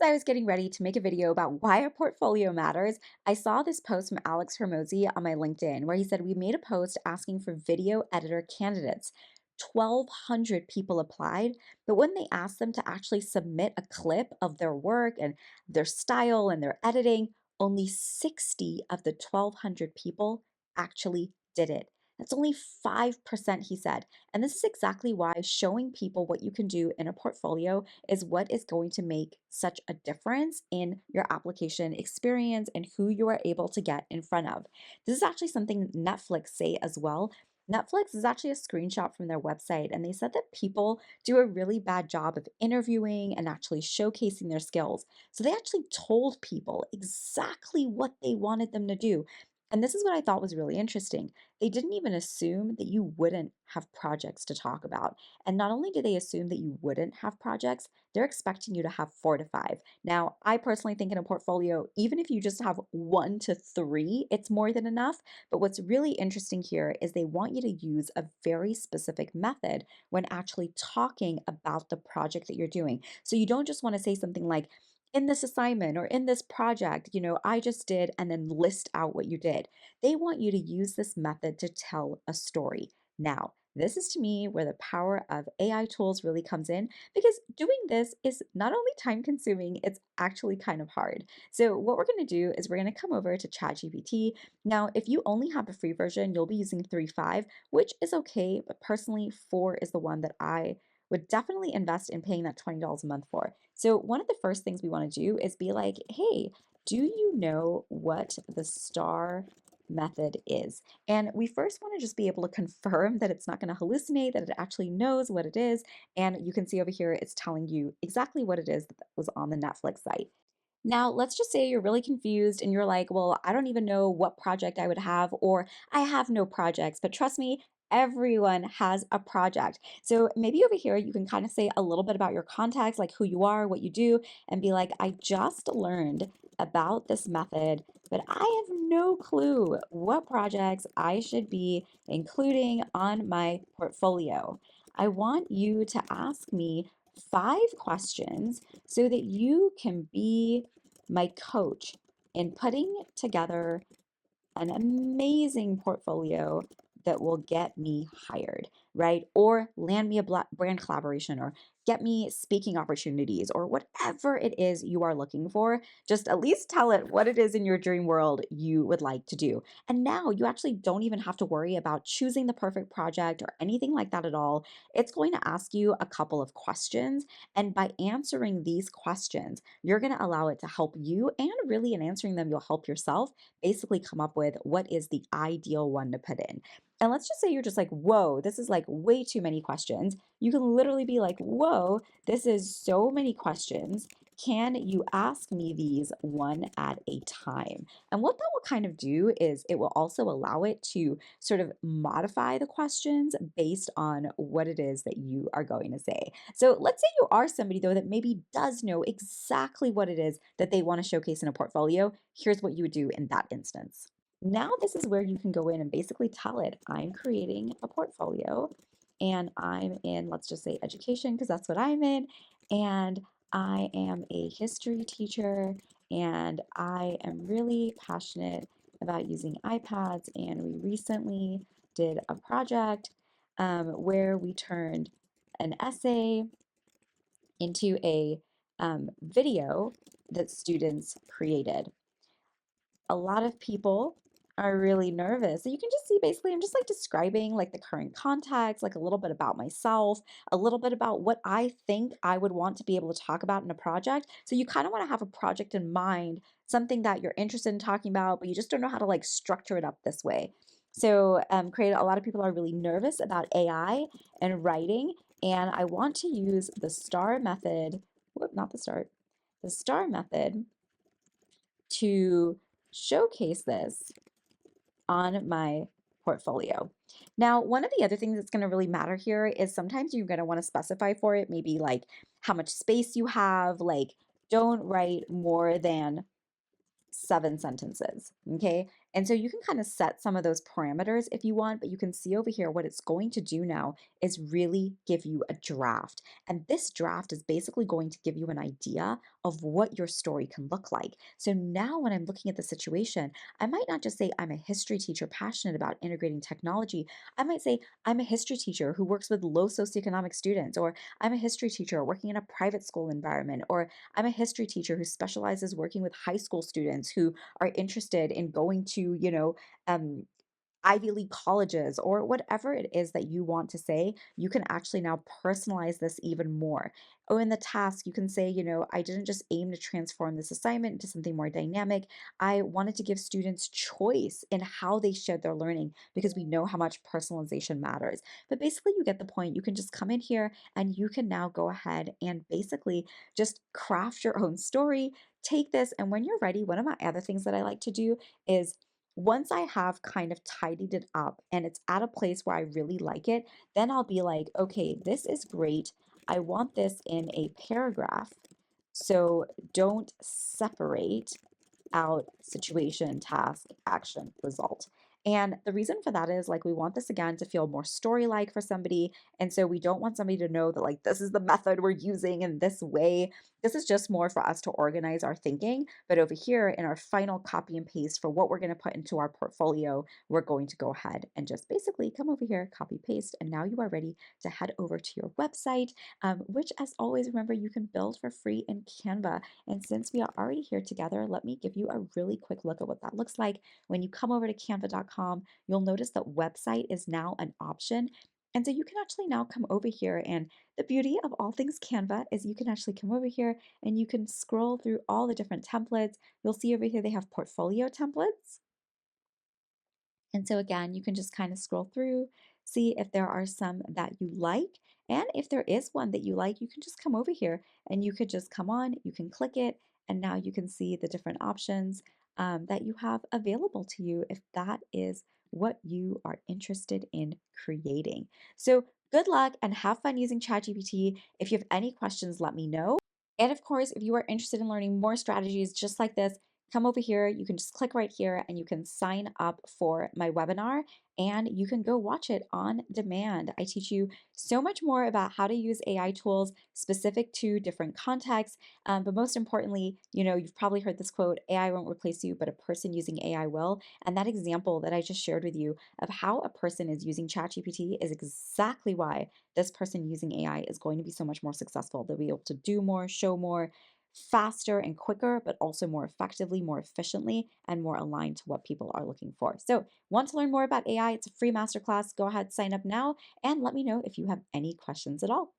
As I was getting ready to make a video about why a portfolio matters, I saw this post from Alex Hormozi on my LinkedIn where he said, "We made a post asking for video editor candidates. 1,200 people applied, but when they asked them to actually submit a clip of their work and their style and their editing, only 60 of the 1,200 people actually did it. That's only 5%," he said. And this is exactly why showing people what you can do in a portfolio is what is going to make such a difference in your application experience and who you are able to get in front of. This is actually something Netflix say as well. Netflix is actually a screenshot from their website, and they said that people do a really bad job of interviewing and actually showcasing their skills. So they actually told people exactly what they wanted them to do. And this is what I thought was really interesting. They didn't even assume that you wouldn't have projects to talk about. And not only do they assume that you wouldn't have projects, they're expecting you to have 4 to 5. Now, I personally think in a portfolio, even if you just have 1 to 3, it's more than enough. But what's really interesting here is they want you to use a very specific method when actually talking about the project that you're doing. So you don't just want to say something like, in this assignment or in this project, I just did, and then list out what you did. They want you to use this method to tell a story. Now, this is to me where the power of AI tools really comes in because doing this is not only time consuming, it's actually kind of hard. So, what we're going to do is we're going to come over to ChatGPT. Now, if you only have the free version, you'll be using 3.5, which is okay, but personally, 4 is the one that I would definitely invest in paying that $20 a month for. So, one of the first things we want to do is be like, hey, do you know what the STAR method is? And we first want to just be able to confirm that it's not going to hallucinate, that it actually knows what it is. And you can see over here, it's telling you exactly what it is that was on the Netflix site. Now, let's just say you're really confused and you're like, well, I don't even know what project I would have, or I have no projects. But trust me, everyone has a project. So maybe over here, you can kind of say a little bit about your context, like who you are, what you do, and be like, I just learned about this method, but I have no clue what projects I should be including on my portfolio. I want you to ask me 5 questions so that you can be my coach in putting together an amazing portfolio that will get me hired, right? Or land me a brand collaboration or get me speaking opportunities or whatever it is you are looking for. Just at least tell it what it is in your dream world you would like to do. And now you actually don't even have to worry about choosing the perfect project or anything like that at all. It's going to ask you a couple of questions. And by answering these questions, you're going to allow it to help you. And really, in answering them, you'll help yourself basically come up with what is the ideal one to put in. And let's just say you're just like, whoa, this is like way too many questions. You can literally be like, whoa, this is so many questions. Can you ask me these one at a time? And what that will kind of do is it will also allow it to sort of modify the questions based on what it is that you are going to say. So let's say you are somebody, though, that maybe does know exactly what it is that they want to showcase in a portfolio. Here's what you would do in that instance. Now, this is where you can go in and basically tell it, I'm creating a portfolio and I'm in, let's just say education, because that's what I'm in. And I am a history teacher and I am really passionate about using iPads. And we recently did a project where we turned an essay into a video that students created. A lot of people are really nervous. So you can just see basically, I'm just like describing like the current context, like a little bit about myself, a little bit about what I think I would want to be able to talk about in a project. So you kind of want to have a project in mind, something that you're interested in talking about, but you just don't know how to like structure it up this way. So create a lot of people are really nervous about AI and writing, and I want to use the STAR method, whoop, not the STAR method to showcase this on my portfolio. Now, one of the other things that's going to really matter here is sometimes you're going to want to specify for it, maybe like how much space you have, like don't write more than 7 sentences, okay? And so you can kind of set some of those parameters if you want, but you can see over here what it's going to do now is really give you a draft. And this draft is basically going to give you an idea of what your story can look like. So now when I'm looking at the situation, I might not just say I'm a history teacher passionate about integrating technology. I might say I'm a history teacher who works with low socioeconomic students, or I'm a history teacher working in a private school environment, or I'm a history teacher who specializes working with high school students who are interested in going to, um, Ivy League colleges or whatever it is that you want to say, you can actually now personalize this even more. Or in the task, you can say, I didn't just aim to transform this assignment into something more dynamic. I wanted to give students choice in how they shared their learning because we know how much personalization matters. But basically, you get the point. You can just come in here and you can now go ahead and basically just craft your own story. Take this, and when you're ready, one of my other things that I like to do is once I have kind of tidied it up and it's at a place where I really like it, then I'll be like, okay, this is great. I want this in a paragraph. So don't separate out situation, task, action, result. And the reason for that is like we want this again to feel more story like for somebody. And so we don't want somebody to know that like this is the method we're using in this way. This is just more for us to organize our thinking. But over here in our final copy and paste for what we're going to put into our portfolio, we're going to go ahead and just basically come over here, copy paste. And now you are ready to head over to your website, which as always, remember you can build for free in Canva. And since we are already here together, let me give you a really quick look at what that looks like. When you come over to canva.com, you'll notice that website is now an option. And so you can actually now come over here, and the beauty of all things Canva is you can actually come over here and you can scroll through all the different templates. You'll see over here they have portfolio templates. And so again, you can just kind of scroll through, see if there are some that you like. And if there is one that you like, you can just come over here and you could just come on, you can click it, and now you can see the different options that you have available to you if that is what you are interested in creating. So good luck and have fun using ChatGPT. If you have any questions, let me know. And of course, if you are interested in learning more strategies just like this, come over here. You can just click right here and you can sign up for my webinar and you can go watch it on demand. I teach you so much more about how to use AI tools specific to different contexts. But most importantly, you've probably heard this quote, AI won't replace you, but a person using AI will. And that example that I just shared with you of how a person is using ChatGPT is exactly why this person using AI is going to be so much more successful. They'll be able to do more, show more, faster and quicker, but also more effectively, more efficiently, and more aligned to what people are looking for. So, want to learn more about AI? It's a free masterclass. Go ahead, sign up now, and let me know if you have any questions at all.